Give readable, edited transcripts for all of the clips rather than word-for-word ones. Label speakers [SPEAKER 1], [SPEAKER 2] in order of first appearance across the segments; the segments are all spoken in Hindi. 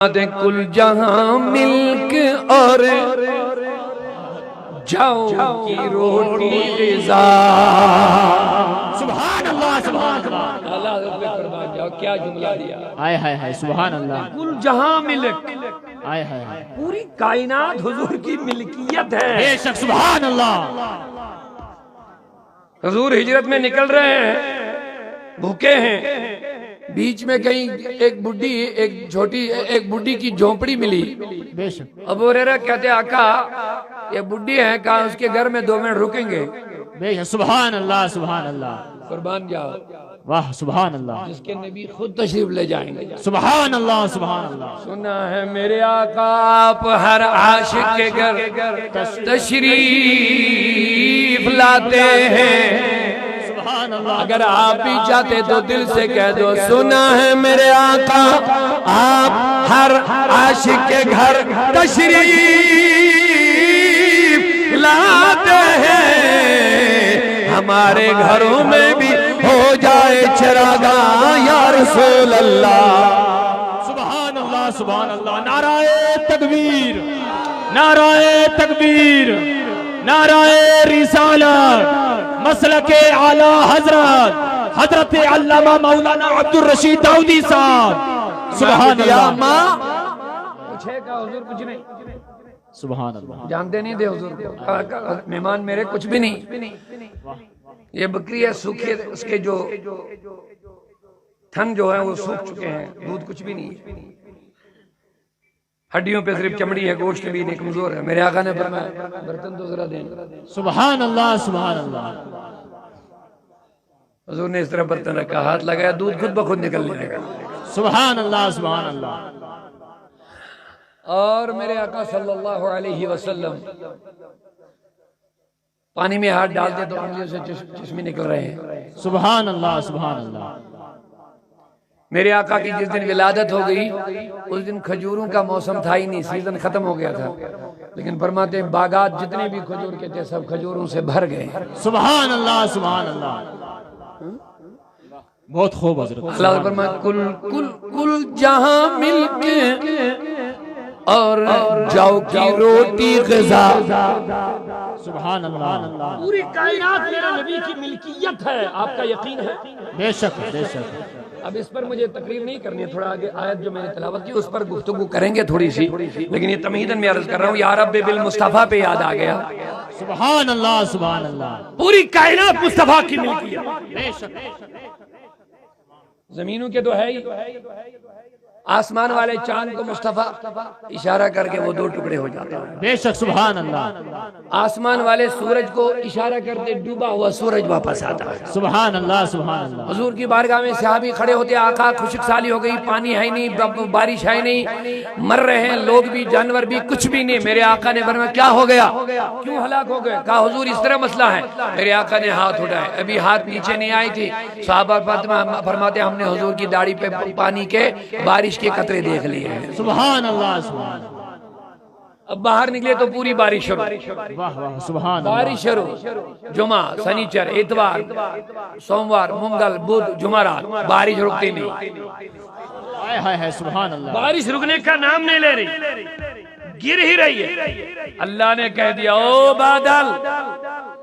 [SPEAKER 1] कुल जहां मिल्क और जाओ की रोटी रिज़ा।
[SPEAKER 2] सुभान अल्लाह सुभान अल्लाह।
[SPEAKER 1] अल्लाह पे कुर्बान जाओ, क्या जुमला दिया।
[SPEAKER 2] हाय हाय हाय सुभान अल्लाह।
[SPEAKER 1] कुल जहां मिल्क,
[SPEAKER 2] हाय हाय हाय,
[SPEAKER 1] पूरी कायनात हुजूर की मिल्कियत है।
[SPEAKER 2] बेशक सुभान अल्लाह।
[SPEAKER 1] हुजूर हिजरत में निकल रहे हैं, भूखे हैं, बीच में कहीं एक बुड्ढी, एक बुड्ढी की झोंपड़ी मिली।
[SPEAKER 2] बेशक
[SPEAKER 1] अबू हुरैरा कहते आका ये बुड्ढी है, कहा उसके घर में 2 मिनट रुकेंगे।
[SPEAKER 2] बेशक सुभान अल्लाह सुभान अल्लाह।
[SPEAKER 1] कुर्बान जाओ,
[SPEAKER 2] वाह सुभान अल्लाह।
[SPEAKER 1] जिसके नबी खुद तशरीफ ले जाएंगे।
[SPEAKER 2] सुभान अल्लाह सुभान अल्लाह।
[SPEAKER 1] सुना है मेरे आका आप हर आशिक के घर तशरीफ लाते हैं।
[SPEAKER 2] सुभान अल्लाह।
[SPEAKER 1] अगर आप भी चाहते तो दिल से कह दो, सुना है मेरे आका आप हर आशिक के घर तशरीफ लाते हैं। हमारे घरों में भी हो जाए चिरागा या रसूल अल्लाह।
[SPEAKER 2] सुभान अल्लाह सुभान अल्लाह। नाराए तकबीर, नाराए तकबीर, नाराए रिसालत, मसलके आला हजरत हजरत अल्लामा मौलाना अब्दुल रशीद दाऊदी साहब। सुभान अल्लाह।
[SPEAKER 1] पूछे का हुजूर कुछ नहीं,
[SPEAKER 2] सुभान अल्लाह।
[SPEAKER 1] जानते नहीं थे हुजूर को, मेहमान मेरे कुछ भी नहीं। ये बकरी है सूखी, उसके जो थन जो है वो सूख चुके हैं, दूध कुछ भी नहीं है, हड्डियों पे सिर्फ चमड़ी है, गोश्त भी नहीं, कमजोर है। मेरे आका ने फरमाया बर्तन तो जरा दें।
[SPEAKER 2] सुभान अल्लाह सुभान अल्लाह।
[SPEAKER 1] हुजूर ने इस तरह बर्तन रखा, हाथ लगाया, दूध खुद ब खुद निकलने लगा।
[SPEAKER 2] सुभान अल्लाह सुभान अल्लाह।
[SPEAKER 1] और मेरे आका सल्लल्लाहु अलैहि वसल्लम पानी में हाथ डालते तो उंगलियों से चश्मे निकल रहे हैं।
[SPEAKER 2] सुभान अल्लाह सुभान अल्लाह।
[SPEAKER 1] मेरे आका की जिस दिन विलादत हो गई उस दिन खजूरों का मौसम था ही नहीं, सीजन खत्म हो गया था, लेकिन फरमाते बागात जितने भी खजूर के थे सब खजूरों से भर गए।
[SPEAKER 2] सुभान अल्लाह सुभान अल्लाह। बहुत खूब हजरत।
[SPEAKER 1] अल्लाह फरमाते कुल कुल कुल जहां मिलके और जाओ की रोटी ग़िज़ा।
[SPEAKER 2] सुभान अल्लाह।
[SPEAKER 1] पूरी कायनात मेरे नबी की मिल्कियत है, आपका यकीन है?
[SPEAKER 2] बेशक बेशक।
[SPEAKER 1] अब इस पर मुझे तकरीर नहीं करनी है, थोड़ा आगे आयत जो मैंने तिलावत की उस पर गुफ्तगू करेंगे थोड़ी सी, लेकिन ये तमहीदन मैं अर्ज कर रहा हूँ, या रब्बे बिल मुस्तफा पे याद आ गया।
[SPEAKER 2] सुभान अल्लाह सुभान अल्लाह।
[SPEAKER 1] पूरी कायनात मुस्तफा की मिल्कियत।
[SPEAKER 2] बेशक।
[SPEAKER 1] जमीनों के तो है ही, आसमान वाले चांद को मुस्तफा इशारा करके वो 2 टुकड़े हो जाता है।
[SPEAKER 2] बेशक सुभान अल्लाह।
[SPEAKER 1] आसमान वाले सूरज को इशारा करते डूबा हुआ सूरज वापस आता है।
[SPEAKER 2] सुभान अल्लाह सुभान अल्लाह।
[SPEAKER 1] हुजूर की बारगाह में सहाबी खड़े होते, आका खुशक साली हो गई, पानी है नहीं, बारिश है नहीं, मर रहे हैं लोग भी, जानवर भी, कुछ भी नहीं। मेरे आका ने फरमाया क्या हो गया, क्यों हलाक हो गए? कहा हुजूर इस तरह मसला है। मेरे आका ने हाथ उठाए, अभी हाथ नीचे नहीं आई थी, सहाबा फरमाते हमने हुजूर की दाढ़ी पे पानी के बारिश के कतरे देख लिए हैं।
[SPEAKER 2] सुभान अल्लाह सुभान।
[SPEAKER 1] अब बाहर निकले तो पूरी बारिश शुरू।
[SPEAKER 2] वाह वाह सुभान
[SPEAKER 1] बारिश शुरू, जुमा, शनिचर, इतवार, सोमवार, मंगल, बुध, जुमेरात, बारिश रुकती नहीं।
[SPEAKER 2] हाय हाय हाय सुभान अल्लाह।
[SPEAKER 1] बारिश रुकने का नाम नहीं ले रही, गिर ही रही है। अल्लाह ने कह दिया ओ बादल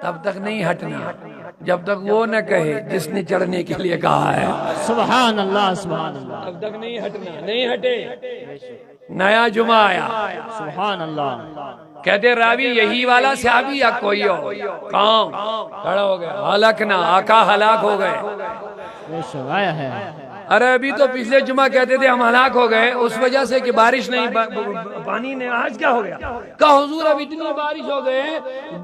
[SPEAKER 1] तब तक नहीं हटना जब तक वो न कहे जिसने चढ़ने के लिए कहा है।
[SPEAKER 2] सुभान अल्लाह सुभान अल्लाह।
[SPEAKER 1] तब तक नहीं हटना, नहीं हटे। नया जुमा आया,
[SPEAKER 2] सुभान अल्लाह।
[SPEAKER 1] कहते रावी यही वाला सहाबी या कोई और? कौन? खड़ा हो गया, हलाक ना, आका हलाक हो गए।
[SPEAKER 2] बेशक आया है।
[SPEAKER 1] अरे अभी तो पिछले जुमा कहते थे हम हलाक हो गए उस वजह से कि बारिश नहीं, पानी ने, आज क्या हो गया? कहा हुजूर अब इतनी बारिश हो गए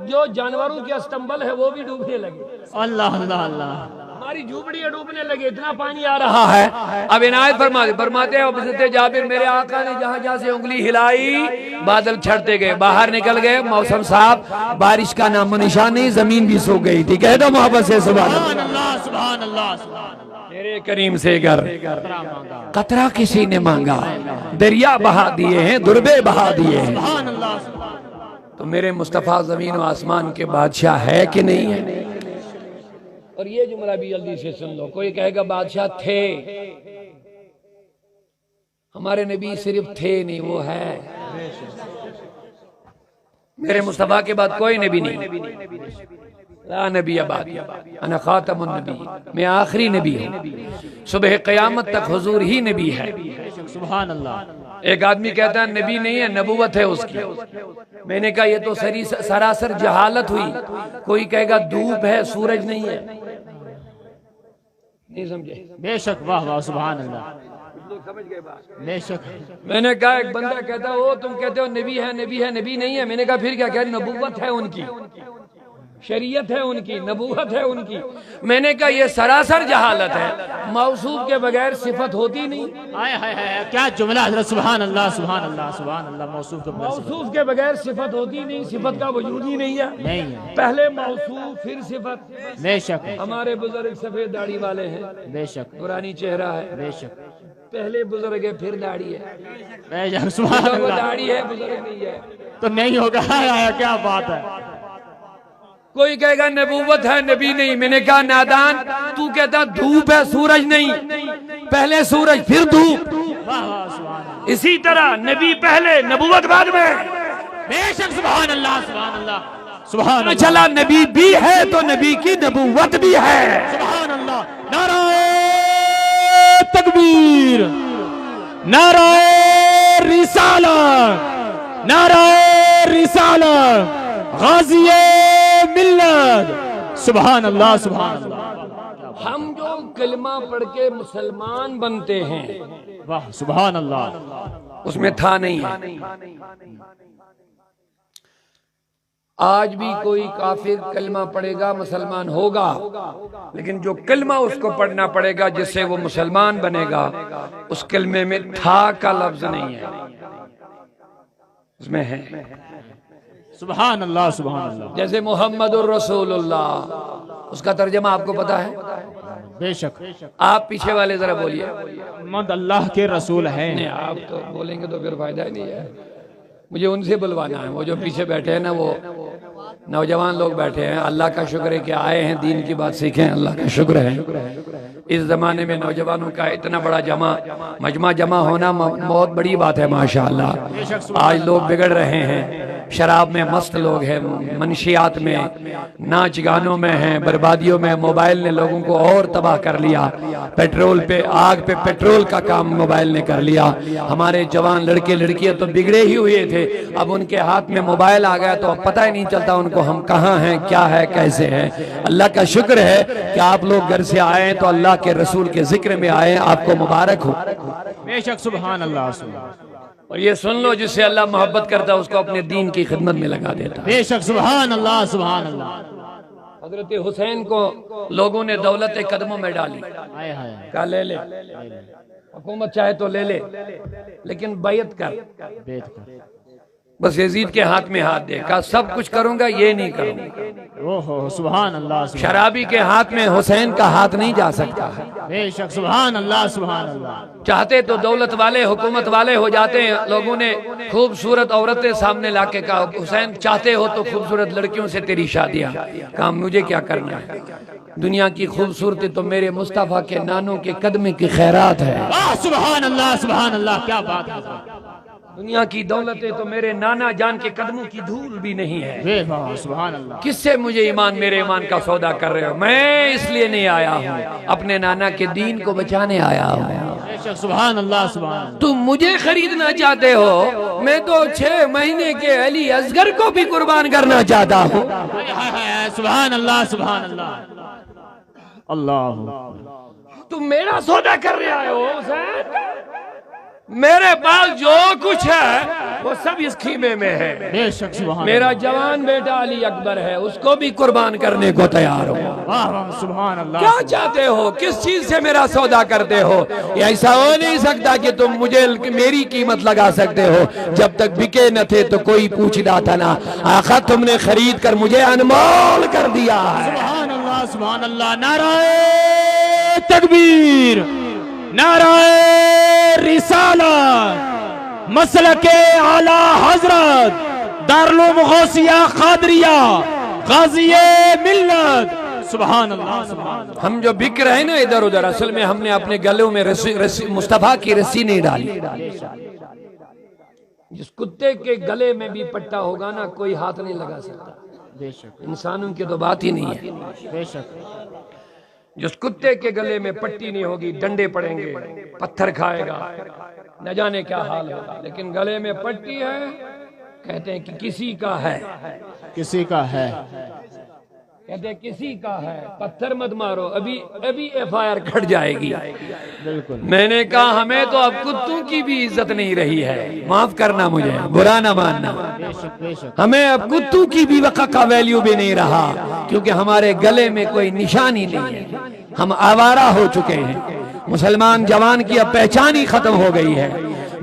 [SPEAKER 1] जो जानवरों के अस्तंबल है वो भी डूबने लगे।
[SPEAKER 2] अल्लाह अल्लाह अल्लाह।
[SPEAKER 1] हमारी झूपड़ियां डूबने लगे, इतना पानी आ रहा है। अब इनायत फरमाते हैं जाबिर मेरे आका ने जहां जहां से उंगली हिलाई बादल छटते गए, बाहर निकल गए, मौसम साफ, बारिश का नामो निशान नहीं, जमीन भी सूख गई थी। कह दो मोहब्बत से सुभान अल्लाह
[SPEAKER 2] सुभान अल्लाह।
[SPEAKER 1] मेरे करीम से घर कतरा किसी ने मांगा, दरिया बहा दिए हैं, दुर्बे बहा दिए हैं। तो मेरे मुस्तफा जमीन और आसमान के बादशाह है कि नहीं है? और ये जुमला भी जल्दी से सुन लो, कोई कहेगा बादशाह थे, हमारे नबी सिर्फ थे नहीं, वो है। मेरे मुस्तफा के बाद कोई नबी नहीं। ला नबी बाद अना खातमुन नबी, मैं आखिरी नबी हूँ। सुबह क़यामत तक हुजूर ही नबी है।
[SPEAKER 2] सुभान अल्लाह।
[SPEAKER 1] एक आदमी कहता है नबी नहीं है, नबूवत है उसकी। मैंने कहा ये तो सरासर जहालत हुई। कोई कहेगा धूप है, सूरज नहीं है। नहीं समझे?
[SPEAKER 2] बेशक, वाह वाह, सुभान अल्लाह, बेशक।
[SPEAKER 1] मैंने कहा एक बंदा कहता है ओ तुम कहते हो नबी है, नबी है, नबी नहीं है। मैंने कहा फिर क्या? कह नबूवत है उनकी, शरीयत है उनकी, नबूवत है उनकी। मैंने कहा ये सरासर जहालत है। मौसूफ के बगैर सिफत होती नहीं।
[SPEAKER 2] हाय हाय हाय, क्या जुमला हज़रत, सुभान अल्लाह, सुभान अल्लाह, सुभान अल्लाह।
[SPEAKER 1] मौसूफ के बगैर सिफत होती नहीं, सिफत का वजूद ही नहीं है।
[SPEAKER 2] नहीं है,
[SPEAKER 1] पहले मौसूफ फिर सिफत।
[SPEAKER 2] बेशक।
[SPEAKER 1] हमारे बुजुर्ग सफेद दाढ़ी वाले हैं,
[SPEAKER 2] बेशक,
[SPEAKER 1] पुरानी चेहरा है।
[SPEAKER 2] बेशक।
[SPEAKER 1] पहले बुजुर्ग है फिर दाढ़ी है,
[SPEAKER 2] बेशक, सुभान
[SPEAKER 1] वो
[SPEAKER 2] अल्लाह।
[SPEAKER 1] दाढ़ी है बुजुर्ग नहीं है।
[SPEAKER 2] तो नहीं होगा, क्या बात है।
[SPEAKER 1] कोई कहेगा नबूवत है, नबी नहीं। मैंने कहा नादान, तू कहता धूप है, सूरज नहीं। पहले सूरज फिर धूप।
[SPEAKER 2] वाह वाह, सुभान अल्लाह।
[SPEAKER 1] इसी तरह नबी पहले, नबूवत बाद में।
[SPEAKER 2] बेशक, सुभान अल्लाह, सुभान अल्लाह, सुभान अल्लाह।
[SPEAKER 1] चला नबी भी है तो नबी की नबूवत भी है।
[SPEAKER 2] सुभान अल्लाह। नारे तकबीर, नारे रिसालत, नारे रिसालत, गाज़िए मिल्लत। सुभान अल्लाह, सुभान अल्लाह।
[SPEAKER 1] हम जो कलमा पढ़ के मुसलमान बनते हैं,
[SPEAKER 2] वाह, सुभान अल्लाह।
[SPEAKER 1] उसमें था नहीं है। आज भी कोई काफिर कलमा पढ़ेगा मुसलमान होगा, लेकिन जो कलमा उसको पढ़ना पड़ेगा जिससे वो मुसलमान बनेगा, उस कलमे में था का लफ्ज नहीं है, उसमें है।
[SPEAKER 2] सुभान अल्लाह, सुभान अल्लाह।
[SPEAKER 1] जैसे मोहम्मदुर रसूलुल्लाह, उसका तर्जमा आपको पता है?
[SPEAKER 2] बेशक।
[SPEAKER 1] आप पीछे वाले जरा बोलिए।
[SPEAKER 2] मोहम्मद अल्लाह के रसूल हैं।
[SPEAKER 1] नहीं, आप तो बोलेंगे तो फिर फायदा ही नहीं है। मुझे उनसे बुलवाना है, वो जो पीछे बैठे हैं ना, वो नौजवान लोग बैठे हैं। अल्लाह का शुक्र है कि आए हैं, दीन की बात सीखें। अल्लाह का शुक्र है इस जमाने में नौजवानों का इतना बड़ा मजमा जमा होना बहुत बड़ी बात है, माशाअल्लाह। आज लोग बिगड़ रहे हैं, शराब में मस्त लोग हैं, मनशियात में, नाच गानों में हैं, बर्बादियों में। मोबाइल ने लोगों को और तबाह कर लिया। पेट्रोल पे आग पे पेट्रोल का काम मोबाइल ने कर लिया। हमारे जवान लड़के लड़कियां तो बिगड़े ही हुए थे, अब उनके हाथ में मोबाइल आ गया तो अब पता ही नहीं चलता उनको हम कहाँ हैं, क्या है, कैसे हैं। अल्लाह का शुक्र है कि आप लोग घर से आए तो अल्लाह के रसूल के जिक्र में आए, आपको मुबारक हो।
[SPEAKER 2] बेशक, सुभान अल्लाह, सुभान।
[SPEAKER 1] और ये सुन लो, जिससे अल्लाह मोहब्बत करता है उसको अपने दीन की खिदमत में लगा देता है।
[SPEAKER 2] बेशक, सुभान अल्लाह, सुभान अल्लाह।
[SPEAKER 1] हजरत हुसैन को लोगों ने दौलत कदमों में डाली,
[SPEAKER 2] हाय हाय,
[SPEAKER 1] कहा ले ले, हुकूमत चाहे तो ले ले, लेकिन बैत कर।
[SPEAKER 2] बेत कर।
[SPEAKER 1] बस यजीद के हाथ में हाथ दे, कहा सब कुछ करूंगा, ये नहीं करूंगा।
[SPEAKER 2] ओहो, सुभान अल्लाह, सुभान।
[SPEAKER 1] शराबी के हाथ में हुसैन का हाथ नहीं जा सकता है।
[SPEAKER 2] बेशक, सुभान अल्लाह, सुभान अल्लाह।
[SPEAKER 1] चाहते तो दौलत वाले, हुकूमत वाले हो जाते हैं। लोगों ने खूबसूरत औरतें सामने लाके कहा हुसैन चाहते हो तो खूबसूरत लड़कियों से तेरी शादियां। कहा मुझे क्या करना है, दुनिया की खूबसूरती तो मेरे मुस्तफा के नानों के कदमे की खैरात है।
[SPEAKER 2] सुभान अल्लाह, सुभान अल्लाह, क्या बात है।
[SPEAKER 1] दुनिया की दौलतें तो मेरे नाना जान के कदमों की धूल भी नहीं है।
[SPEAKER 2] सुभान अल्लाह।
[SPEAKER 1] किससे मुझे ईमान, मेरे ईमान का सौदा कर रहे हो? मैं इसलिए नहीं आया हूँ, अपने नाना के दीन को बचाने आया हूँ।
[SPEAKER 2] सुभान अल्लाह, सुभान।
[SPEAKER 1] तुम मुझे खरीदना चाहते हो, मैं तो 6 महीने के अली असगर को भी कुर्बान करना चाहता हूँ।
[SPEAKER 2] सुभान अल्लाह, सुभान अल्लाह, अल्लाह।
[SPEAKER 1] तुम मेरा सौदा कर रहे हो हुसैन? मेरे पास जो कुछ है वो सब इस खीमे में है।
[SPEAKER 2] बेशक, सुभान। मेरा
[SPEAKER 1] मेरा जवान बेटा अली अकबर है, उसको भी कुर्बान करने को तैयार हो।
[SPEAKER 2] वाह, सुभान अल्लाह।
[SPEAKER 1] क्या चाहते हो, किस चीज से मेरा सौदा करते हो? ऐसा हो नहीं सकता कि तुम मुझे मेरी कीमत लगा सकते हो। जब तक बिके न थे तो कोई पूछता था ना। आखिर तुमने खरीद कर मुझे अनमोल कर दिया है।
[SPEAKER 2] सुभान अल्लाह, सुभान अल्लाह। नारे तकबीर, नारे रिसालत, मसलके आला हजरत दारुल गौसिया कादरिया, गाज़िए मिल्लत। सुभान अल्लाह सुभान अल्लाह।
[SPEAKER 1] हम जो बिक रहे हैं ना इधर उधर, असल में हमने अपने गलों में रस्सी मुस्तफा की रस्सी नहीं डाली। जिस कुत्ते के गले में भी पट्टा होगा ना, कोई हाथ नहीं लगा सकता।
[SPEAKER 2] बेशक
[SPEAKER 1] इंसानों की तो बात ही नहीं है।
[SPEAKER 2] बेशक
[SPEAKER 1] जिस कुत्ते के गले में पट्टी नहीं होगी, डंडे पड़ेंगे, पत्थर खाएगा, न जाने क्या हाल होगा। लेकिन गले में पट्टी है, कहते हैं कि किसी का है,
[SPEAKER 2] किसी का है,
[SPEAKER 1] कहते हैं किसी का है, पत्थर मत मारो, अभी अभी FIR कट जाएगी।
[SPEAKER 2] बिल्कुल।
[SPEAKER 1] मैंने कहा हमें तो अब कुत्तों की भी इज्जत नहीं रही है, माफ करना, मुझे बुरा ना मानना।
[SPEAKER 2] बेशक बेशक
[SPEAKER 1] हमें अब कुत्तों की भी वक़्त का वैल्यू भी नहीं रहा, क्योंकि हमारे गले में कोई निशान ही नहीं है। हम आवारा हो चुके हैं। मुसलमान जवान की अब पहचान ही खत्म हो गई है,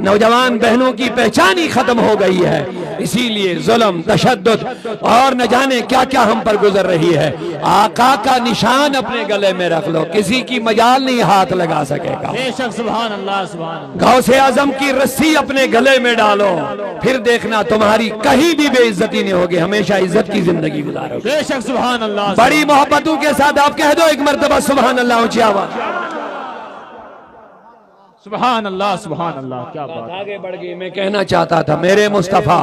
[SPEAKER 1] नौजवान बहनों की पहचान ही खत्म हो गई है। इसीलिए जुल्म, तशद्दुद और न जाने क्या क्या हम पर गुजर रही है। आका का निशान अपने गले में रख लो, किसी की मजाल नहीं हाथ लगा सकेगा।
[SPEAKER 2] बेशक सुभान अल्लाह सुभान अल्लाह।
[SPEAKER 1] गौसे आजम की रस्सी अपने गले में डालो, फिर देखना तुम्हारी कहीं भी बेइज्जती नहीं होगी, हमेशा इज्जत की जिंदगी गुजारोगे।
[SPEAKER 2] बेशक सुभान अल्लाह।
[SPEAKER 1] बड़ी मोहब्बतों के साथ आप कह दो एक मर्तबा सुभान अल्लाह, ऊंची आवाज।
[SPEAKER 2] सुभान अल्लाह सुभान अल्लाह। क्या बात।
[SPEAKER 1] आगे बढ़ गई। मैं कहना चाहता था मेरे मुस्तफा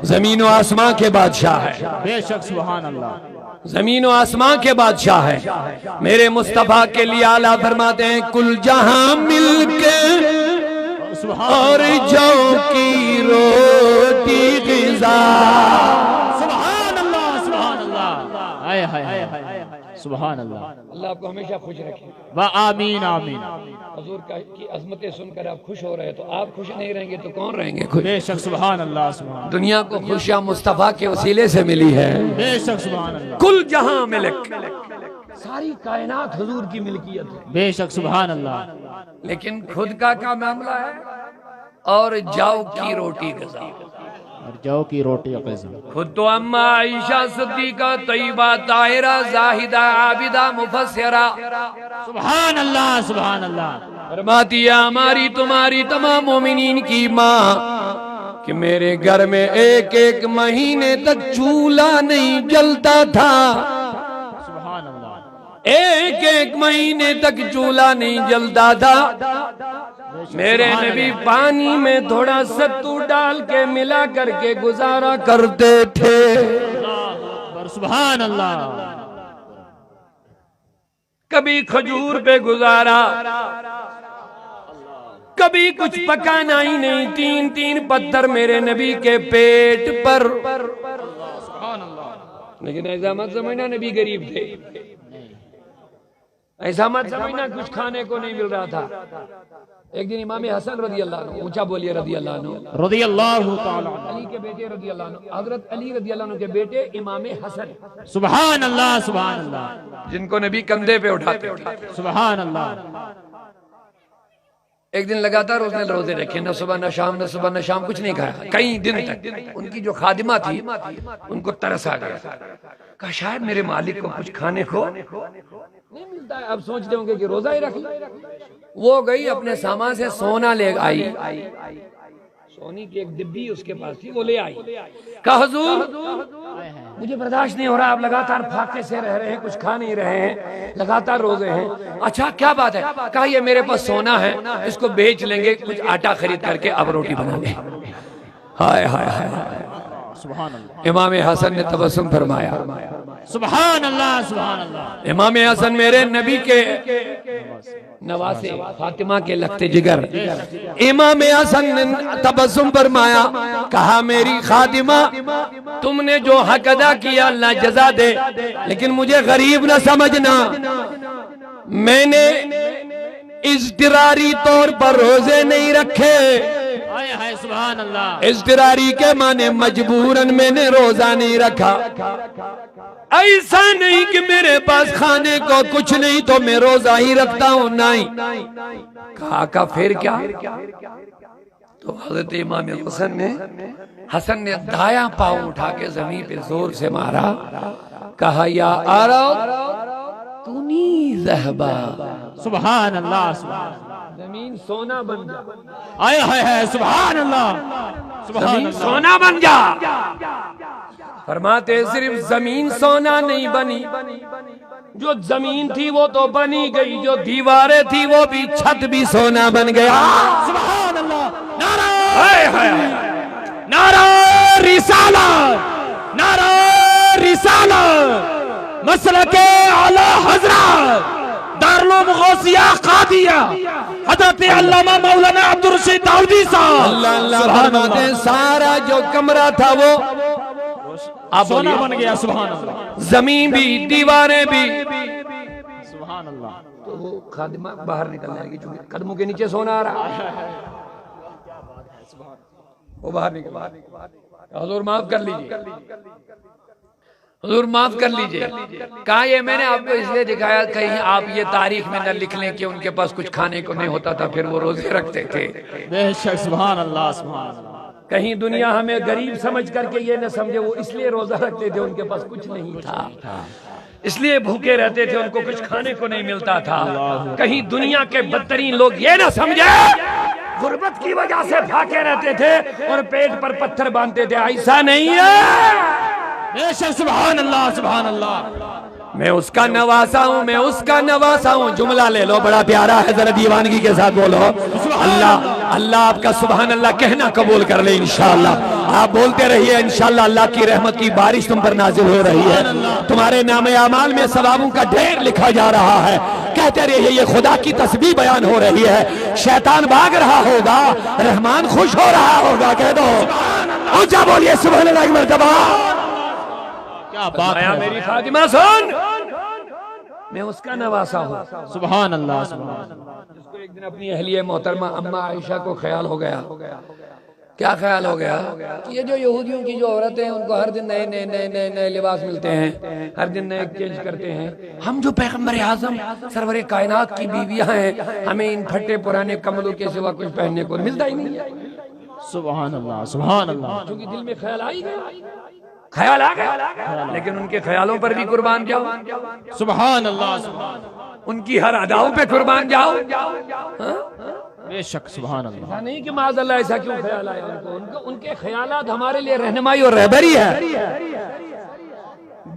[SPEAKER 1] जमीन और आसमां के बादशाह है।
[SPEAKER 2] बेशक सुभान अल्लाह।
[SPEAKER 1] जमीन और आसमां के बादशाह है। मेरे मुस्तफा के लिए आला फरमाते हैं, कुल जहां मिलके और जौ की रोटी ग़िज़ा।
[SPEAKER 2] सुभान अल्लाह सुभान अल्लाह। हाय हाय हाय सुभान अल्लाह।
[SPEAKER 1] अल्लाह आपको हमेशा खुश रखे।
[SPEAKER 2] व आमीन आमीन।
[SPEAKER 1] हुजूर की अजमतें सुनकर आप खुश हो रहे, तो आप खुश नहीं रहेंगे तो कौन रहेंगे खुश?
[SPEAKER 2] बेशक सुभान अल्लाह सुभान।
[SPEAKER 1] दुनिया को खुशियां मुस्तफा के वसीले से मिली है।
[SPEAKER 2] बेशक सुभान अल्लाह।
[SPEAKER 1] कुल जहां मिलक, सारी कायनात हुजूर की मिल्कियत है।
[SPEAKER 2] बेशक सुभान अल्लाह।
[SPEAKER 1] लेकिन खुद का क्या मामला है? और जाओ की रोटी ग़िज़ा।
[SPEAKER 2] और जौ की रोटी ग़िज़ा।
[SPEAKER 1] खुद तो अम्मा आयशा सिद्दीक़ा तय्यबा ताहिरा जाहिदा आबिदा मुफस्सिरा
[SPEAKER 2] सुभान अल्लाह सुभान अल्लाह
[SPEAKER 1] फरमाती है, हमारी तुम्हारी तमाम मोमिनीन की माँ, कि मेरे घर में एक एक महीने तक चूल्हा नहीं जलता था।
[SPEAKER 2] सुभान अल्लाह।
[SPEAKER 1] एक एक महीने तक चूल्हा नहीं जलता था। मेरे नबी पानी में थोड़ा सत्तू डाल के मिला करके गुजारा करते थे।
[SPEAKER 2] सुभान अल्लाह।
[SPEAKER 1] कभी खजूर पे गुजारा, कभी कुछ पकाना ही नहीं। 3-3 पत्थर मेरे नबी के पेट पर। लेकिन ऐसा मत समझना नबी गरीब थे, ऐसा मत समझना कुछ खाने को नहीं मिल रहा था। एक दिन इमाम हसन रदी अल्लाह अन्हु, ऊंचा बोलिए रदी अल्लाह अन्हु,
[SPEAKER 2] रदी अल्लाह ताला
[SPEAKER 1] अली के बेटे रदी अल्लाह अन्हु, हजरत अली रदी अल्लाह अन्हु के बेटे इमाम हसन,
[SPEAKER 2] सुभान अल्लाह सुभान अल्लाह।
[SPEAKER 1] जिनको नबी कंधे पे उठाते थे।
[SPEAKER 2] सुभान अल्लाह।
[SPEAKER 1] एक दिन लगातार उसने रोजे रखे, न सुबह न शाम, न सुबह न शाम, कुछ नहीं खाया कई दिन तक। उनकी जो खादिमा थी उनको तरस आ गया, कहा शायद मेरे मालिक को कुछ खाने को नहीं मिलता है, अब सोचते होंगे कि रोजा ही रख ले। वो गई अपने सामान से सोना ले आई, सोनी की एक डिब्बी उसके पास थी, वो ले आई। कहा हुजूर मुझे बर्दाश्त नहीं हो रहा, आप लगातार फाके से रह रहे हैं, कुछ खा नहीं रहे हैं, लगातार रोजे हैं। अच्छा क्या बात है? कहा ये मेरे पास सोना है, इसको बेच लेंगे, कुछ आटा खरीद करके अब रोटी बनाएंगे। हाय हाय हाय।
[SPEAKER 2] सुभान अल्लाह।
[SPEAKER 1] इमाम हसन ने तबस्सुम फरमाया।
[SPEAKER 2] सुभान अल्लाह सुभान अल्लाह।
[SPEAKER 1] इमाम हसन मेरे नबी के नवासे, फातिमा के लगते जिगर। इमाम हसन ने तबस्सुम फरमाया, कहा मेरी खादिमा तुमने जो हक अदा किया अल्लाह जज़ा दे, लेकिन मुझे गरीब न समझना। मैंने इज़्तिरारी तौर पर रोजे नहीं रखे।
[SPEAKER 2] हाय सुभान अल्लाह।
[SPEAKER 1] इज़्तिरारी के माने मजबूरन मैंने रोजा नहीं रखा। ऐसा नहीं कि मेरे पास खाने को कुछ नहीं तो मैं रोजा ही रखता हूं, नहीं। कहा का फिर क्या? तो हजरत इमाम हसन ने दाया पाँव उठा के जमीन पे जोर से मारा, कहा या अरब तूनी ज़हबा।
[SPEAKER 2] सुभान अल्लाह।
[SPEAKER 1] जमीन सोना बन जा।
[SPEAKER 2] आय हाय सुभान अल्लाह।
[SPEAKER 1] जमीन सोना बन जा। फरमाते सिर्फ जमीन सोना नहीं बनी, जो जमीन थी वो तो बनी गई, जो दीवारें थी वो भी, छत भी सोना बन गया।
[SPEAKER 2] सुभान अल्लाह। नारा रिसालत, नारा रिसालत, मसलके आला हजरत दारुल गौसिया कादिया हजरत अल्लामा मौलाना अब्दुल रशीद दाऊदी साहब।
[SPEAKER 1] अल्लाह फरमाते हैं, सारा जो कमरा था वो
[SPEAKER 2] सोना बन गया। सुभान अल्लाह।
[SPEAKER 1] जमीन भी, दीवारें भी।
[SPEAKER 2] सुभान अल्लाह।
[SPEAKER 1] तो वो खादिमा बाहर निकल जाएगी, चूंकि कदमों के नीचे सोना आ रहा है, वो बाहर निकल। हुजूर माफ कर लीजिए, हुजूर माफ कर लीजिए। कहा ये मैंने आपको इसलिए दिखाया, कहीं आप ये तारीख में न लिख लें कि उनके पास कुछ खाने को नहीं होता था, फिर वो रोजे रखते थे।
[SPEAKER 2] बेशक। सुभान अल्लाह। सुभान अल्लाह।
[SPEAKER 1] कहीं दुनिया हमें गरीब समझ करके ये न समझे वो इसलिए रोजा रखते थे, उनके पास कुछ नहीं था, इसलिए भूखे रहते थे, उनको कुछ खाने को नहीं मिलता था। कहीं दुनिया के बदतरीन लोग ये ना समझे गुर्बत की वजह से भागे रहते थे और पेट पर पत्थर बांधते थे, ऐसा नहीं है।
[SPEAKER 2] बेशक। सुभान अल्लाह। सुभान अल्लाह।
[SPEAKER 1] मैं उसका नवासा हूँ, मैं उसका नवासा हूँ। जुमला ले लो, बड़ा प्यारा है, जरा दीवानगी के साथ बोलो। अल्लाह अल्लाह आपका सुभान अल्लाह कहना कबूल कर ले इंशाअल्लाह। आप बोलते रहिए, इंशाअल्लाह अल्लाह की रहमत की बारिश तुम पर नाजिल हो रही है। तुम्हारे नामे अमाल में सवाबों का ढेर लिखा जा रहा है। कहते रहिए, ये खुदा की तस्बीह बयान हो रही है। शैतान भाग रहा होगा, रहमान खुश हो रहा होगा। कह दो ऊंचा बोलिए सुभान अल्लाह की मर्तबा।
[SPEAKER 2] क्या बात है।
[SPEAKER 1] मेरी फातिमा सुन, मैं उसका नवासा हूँ।
[SPEAKER 2] सुभान अल्लाह। सुभान
[SPEAKER 1] जिसको एक दिन अपनी अहलिया मोहतरमा अम्मा आयशा को ख्याल हो गया। क्या ख्याल हो गया कि ये जो यहूदियों की जो औरतें हैं उनको हर दिन नए नए नए नए नए लिबास मिलते हैं, हर दिन नए चेंज करते हैं। हम जो पैगम्बर आज़म सरवरे कायनात की बीवियां हैं, हमें इन फटे पुराने कमलों के सिवा कुछ पहनने को मिलता ही नहीं है।
[SPEAKER 2] सुभान अल्लाह। सुभान अल्लाह।
[SPEAKER 1] क्योंकि दिल में ख्याल आ ही गया, ख्याल आ गया, लेकिन उनके ख्यालों पर भी कुर्बान जाओ।
[SPEAKER 2] सुभान अल्लाह।
[SPEAKER 1] उनकी हर अदाओं पे कुर्बान जाओ।
[SPEAKER 2] बेशक। सुभान अल्लाह।
[SPEAKER 1] नहीं कि माज़अल्लाह ऐसा क्यों ख्याल आया उनको, उनके ख्यालात हमारे लिए रहनुमाई और रहबरी है।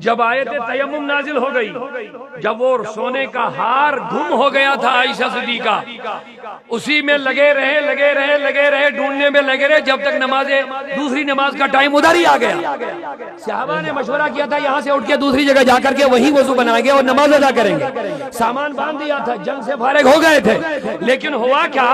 [SPEAKER 1] जब आयत तयम्मुम नाजिल हो गई, जब वो सोने का हार गुम हो गया था आयशा सिद्दीका, उसी में लगे रहे ढूंढने में लगे रहे, जब तक दूसरी नमाज का टाइम उधर ही आ गया। सहाबा ने मशवरा किया था, यहाँ से उठ के दूसरी जगह जाकर के वहीं वजू बनाएंगे और नमाज अदा करेंगे। सामान बांध दिया था, जंग से फारिग हो गए थे, लेकिन हुआ क्या,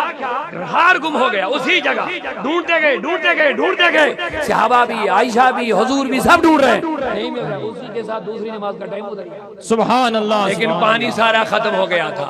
[SPEAKER 1] हार गुम हो गया। उसी जगह ढूंढते गए। सहाबा भी, आयशा भी, हुजूर भी, सब ढूंढ रहे, नहीं मिल रहा। उसी के साथ दूसरी नमाज का टाइम उधर गया।
[SPEAKER 2] सुभान अल्लाह।
[SPEAKER 1] लेकिन पानी सारा खत्म हो गया था।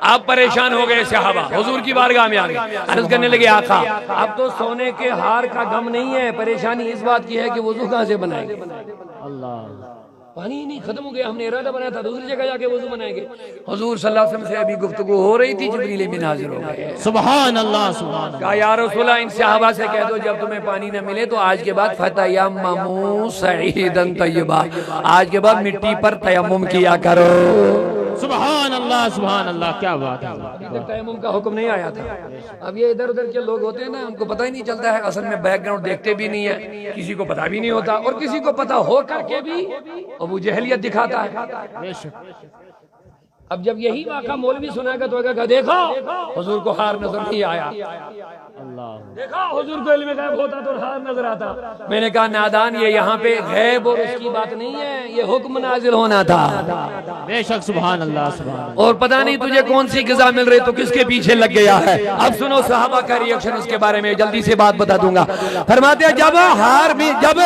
[SPEAKER 1] आप परेशान हो गए सहाबा, हुजूर की बारगाह में आ गए, अर्ज करने लगे, आका अब तो सोने के हार का गम नहीं है, परेशानी इस बात की है कि वुजू कहाँ से बनाएंगे।
[SPEAKER 2] अल्लाह।
[SPEAKER 1] पानी ही नहीं, खत्म हो गया। हमने इरादा बनाया था दूसरी जगह जाके वुजू बनाएंगे। हुजूर सल्लल्लाहु अलैहि वसल्लम से अभी गुफ्तगू हो रही थी, जिब्रील अमीन हाजिर हो गए।
[SPEAKER 2] सुभान अल्लाह। सुभान।
[SPEAKER 1] कहा, या रसूलल्लाह, इन सहाबा से कह दो जब तुम्हें पानी न मिले तो आज के बाद फतयम्ममू सईदन तय्यबा, आज के बाद मिट्टी पर तयम्मुम किया करो।
[SPEAKER 2] सुभान अल्लाह। सुभान अल्लाह। क्या बात है।
[SPEAKER 1] अभी तक तयम्मुम का हुक्म नहीं आया था। अब ये इधर उधर के लोग होते हैं ना, उनको पता ही नहीं चलता है, असल में बैकग्राउंड देखते भी नहीं है, किसी को पता भी नहीं होता, और किसी को पता हो करके भी वो जहलियत दिखाता है। अब जब यही वाक़ा मौलवी सुनाएगा तो कहेगा, देखो हुजूर को हार नजर नहीं आया,
[SPEAKER 2] अल्लाह।
[SPEAKER 1] देखो हुजूर को इल्म गैब होता तो हार नजर आता। मैंने कहा, नादान, ये यहाँ पे गैब और उसकी बात नहीं है, ये हुक्म नाजिल होना था।
[SPEAKER 2] बेशक। सुभान अल्लाह। सुभान।
[SPEAKER 1] और पता नहीं तुझे कौन सी ग़िज़ा मिल रही तो किसके पीछे लग गया है। अब सुनो सहाबा का रिएक्शन इसके बारे में, जल्दी से बात बता दूंगा। फरमाते हैं, जब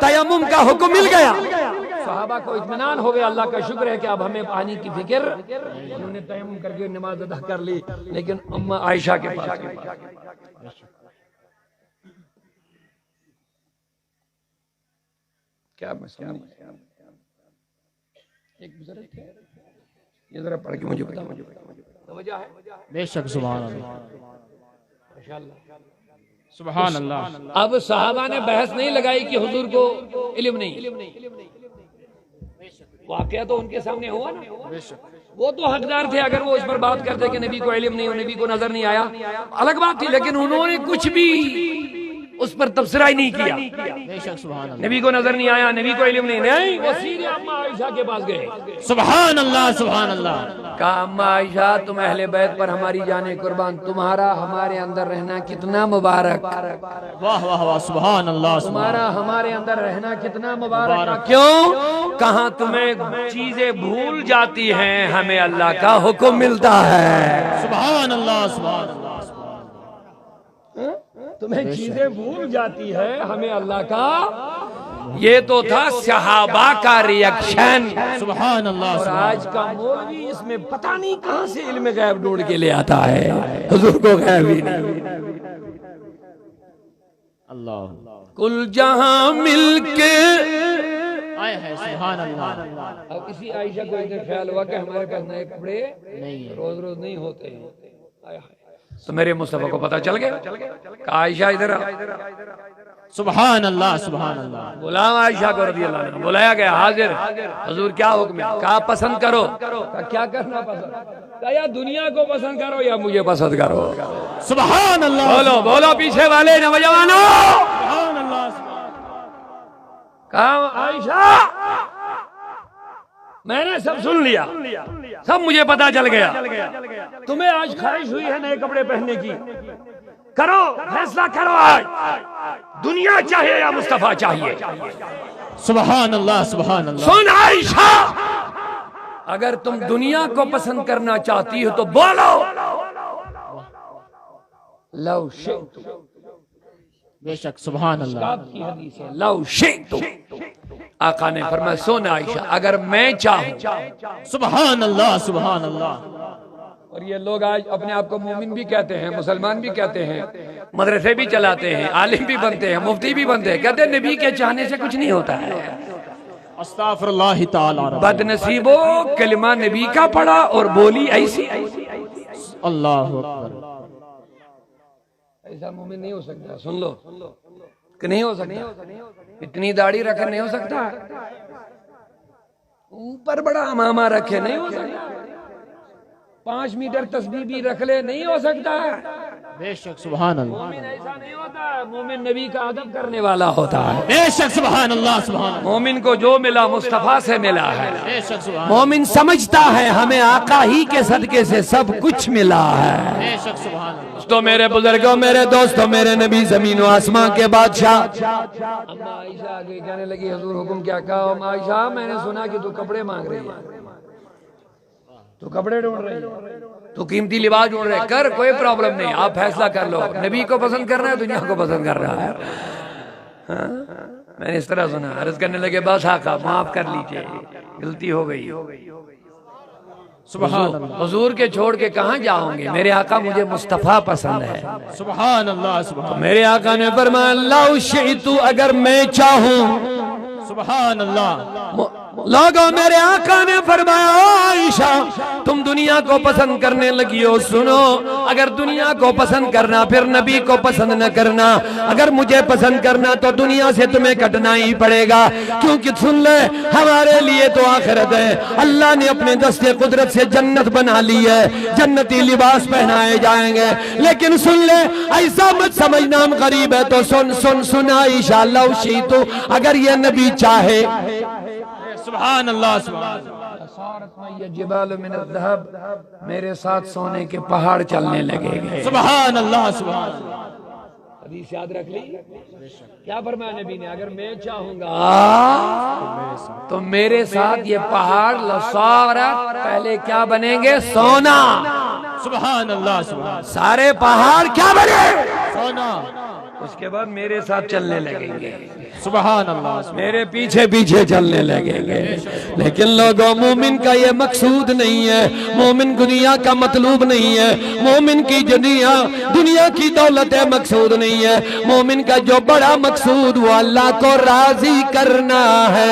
[SPEAKER 1] तयम्मुम का हुक्म मिल गया, सहाबा को इत्मीनान हो गया, अल्लाह का शुक्र है कि अब हमें पानी की फिक्र। उन्होंने तयम्मुम करके नमाज अदा कर ली, लेकिन अम्मा आयशा के पास क्या मसला नहीं। एक बुजुर्ग थे, ये जरा पढ़ के मुझे बताओ, वजह है।
[SPEAKER 2] बेशक। सुभान अल्लाह। सुभान अल्लाह।
[SPEAKER 1] अब सहाबा ने बहस नहीं लगाई कि हुजूर को इल्म नहीं, वाकया तो उनके सामने हुआ ना। वो तो हकदार थे, अगर वो इस पर बात करते कि नबी को इल्म नहीं, नबी को नजर नहीं आया, अलग बात थी, लेकिन उन्होंने कुछ भी उस उस पर तबसरा ही नहीं किया।
[SPEAKER 2] बेशक सुभान अल्लाह,
[SPEAKER 1] नबी को नजर नहीं आया, नबी को इल्म नहीं, वो सीधे अम्मा आयशा के पास गए।
[SPEAKER 2] सुभान अल्लाह, सुभान अल्लाह।
[SPEAKER 1] कहा अम्मा आयशा तुम अहले बैत पर हमारी जाने कुर्बान, तुम्हारा हमारे अंदर रहना कितना मुबारक,
[SPEAKER 2] वाह वाह वाह, सुभान अल्लाह,
[SPEAKER 1] तुम्हारा हमारे अंदर रहना कितना मुबारक। क्यों? कहा तुम्हें चीजें भूल जाती हैं, हमें अल्लाह का हुक्म मिलता है।
[SPEAKER 2] सुभान अल्लाह, सुभान अल्लाह।
[SPEAKER 1] तुम्हें चीजें भूल जाती है, हमें अल्लाह का। ये तो था सहाबा का रिएक्शन।
[SPEAKER 2] सुभान अल्लाह।
[SPEAKER 1] और आज का मौलवी इसमें पता नहीं कहां से इल्म गैब ढूंढ के ले आता है, हुजूर को गैब ही नहीं।
[SPEAKER 2] अल्लाह
[SPEAKER 1] कुल जहां मिलके
[SPEAKER 2] आए है, सुभान अल्लाह।
[SPEAKER 1] अब इसी आयशा को इधर ख्याल हुआ कि हमारे पास नए कपड़े
[SPEAKER 2] नहीं है,
[SPEAKER 1] रोज रोज नहीं होते हैं, तो मेरे मुस्तफा को पता चल गया। आयशा इधर आ।
[SPEAKER 2] सुभान अल्लाह, सुभान अल्लाह।
[SPEAKER 1] गुलाम आयशा को रज़ी अल्लाह अन्हा बुलाया गया, हाजिर। हुजूर क्या हुक्म है? कहा पसंद करो। कहा क्या करना पसंद? कहा या दुनिया को पसंद करो या मुझे पसंद करो।
[SPEAKER 2] सुभान अल्लाह।
[SPEAKER 1] बोलो बोलो पीछे वाले नौजवानों।
[SPEAKER 2] सुभान अल्लाह।
[SPEAKER 1] कहा आयशा मैंने सब सुन लिया, सब मुझे पता चल गया। तुम्हें आज ख्वाहिश हुई है नए कपड़े पहनने की, करो फैसला करो। आज दुनिया चाहिए या मुस्तफा चाहिए?
[SPEAKER 2] सुभान अल्लाह, सुभान अल्लाह।
[SPEAKER 1] सुन आयशा, अगर तुम दुनिया को पसंद करना चाहती हो तो बोलो लव शितु।
[SPEAKER 2] बेशक सुभान अल्लाह।
[SPEAKER 1] की हदीस है लव शितु। आका ने फरमाया सुन आयशा, अगर मैं चाहूं।
[SPEAKER 2] सुभान अल्लाह, सुभान अल्लाह।
[SPEAKER 1] और ये लोग आज अपने आप को मोमिन भी कहते हैं, मुसलमान भी कहते हैं, मदरसे भी चलाते हैं, आलिम भी बनते हैं, मुफ्ती भी बनते हैं, कहते हैं नबी के चाहने से कुछ नहीं होता है।
[SPEAKER 2] अस्तगफिरुल्लाह ताला।
[SPEAKER 1] बदनसीबो कलिमा नबी का पढ़ा और बोली ऐसी।
[SPEAKER 2] अल्लाहु अकबर।
[SPEAKER 1] ऐसा मोमिन नहीं हो सकता। सुन लो कि नहीं हो सकता। इतनी दाढ़ी रखे नहीं हो सकता, ऊपर बड़ा अमामा रखे नहीं हो सकता, 5 मीटर तस्बीह भी रख ले नहीं हो सकता।
[SPEAKER 2] बेशक सुभान अल्लाह।
[SPEAKER 1] मोमिन ऐसा नहीं होता है, मोमिन नबी का अदब करने वाला होता है।
[SPEAKER 2] बेशक सुभान अल्लाह, सुभान अल्लाह।
[SPEAKER 1] मोमिन को जो मिला मुस्तफा से मिला है।
[SPEAKER 2] बेशक सुभान।
[SPEAKER 1] मोमिन समझता है हमें आका ही के सदके से सब कुछ मिला है।
[SPEAKER 2] बेशक सुभान अल्लाह।
[SPEAKER 1] तो मेरे बुजुर्गों, मेरे दोस्तों, मेरे नबी जमीन व आसमां के बादशाह। अम्मा आयशा आगे कहने लगी हुजूर हुक्म क्या? कहा अम्मा आयशा मैंने सुना कि तू कपड़े मांग रही है, तू कपड़े ढूंढ रही है, तू कीमती लिबास ढूंढ रहे, कर कोई प्रॉब्लम नहीं, आप फैसला कर लो। नबी को पसंद करना है, दुनिया को पसंद कर रहा है। हाँ? मैंने इस तरह सुना। अर्ज करने लगे बस आका माफ कर लीजिए, गलती हो गई।
[SPEAKER 2] सुभान अल्लाह।
[SPEAKER 1] हुजूर के छोड़ के कहाँ जाओगे? मेरे आका मुझे मुस्तफा पसंद है।
[SPEAKER 2] सुभान अल्लाह, सुभान।
[SPEAKER 1] मेरे आका ने फरमाया लौ शिअतु, अगर मैं चाहूं।
[SPEAKER 2] सुभान अल्लाह।
[SPEAKER 1] लोगों, मेरे आका ने फरमाया आयशा तुम दुनिया को पसंद करने लगी हो। सुनो, अगर दुनिया को पसंद करना फिर नबी को पसंद न करना, अगर मुझे पसंद करना तो दुनिया से तुम्हें कटना ही पड़ेगा। क्योंकि सुन ले, हमारे लिए तो आखिरत है। अल्लाह ने अपने दस्ते कुदरत से जन्नत बना ली है, जन्नती लिबास पहनाए जाएंगे। लेकिन सुन ले, ऐसा मत समझना हम गरीब है तो सुन सुन सुन आयशा लौ शिअतु, अगर ये नबी चाहे।
[SPEAKER 2] सुभान अल्लाह, सुभान।
[SPEAKER 1] मेरे साथ सोने के पहाड़ चलने लगेंगे।
[SPEAKER 2] सुभान अल्लाह, सुभान।
[SPEAKER 1] हदीस याद रख ली। क्या फरमाया नबी ने? अगर मैं चाहूंगा तो मेरे साथ ये पहाड़ लसारत पहले क्या बनेंगे? सोना।
[SPEAKER 2] सुभान अल्लाह, सुभान।
[SPEAKER 1] सारे पहाड़ क्या बने?
[SPEAKER 2] सोना।
[SPEAKER 1] उसके बाद मेरे साथ चलने लगेंगे,
[SPEAKER 2] सुभान अल्लाह।
[SPEAKER 1] मेरे पीछे पीछे चलने लगेंगे। लेकिन लोगों, मोमिन का ये मकसूद नहीं है, मोमिन दुनिया का मतलूब नहीं है, मोमिन की दुनिया की दौलत है मकसूद नहीं है। मोमिन का जो बड़ा मकसूद वो अल्लाह को राजी करना है।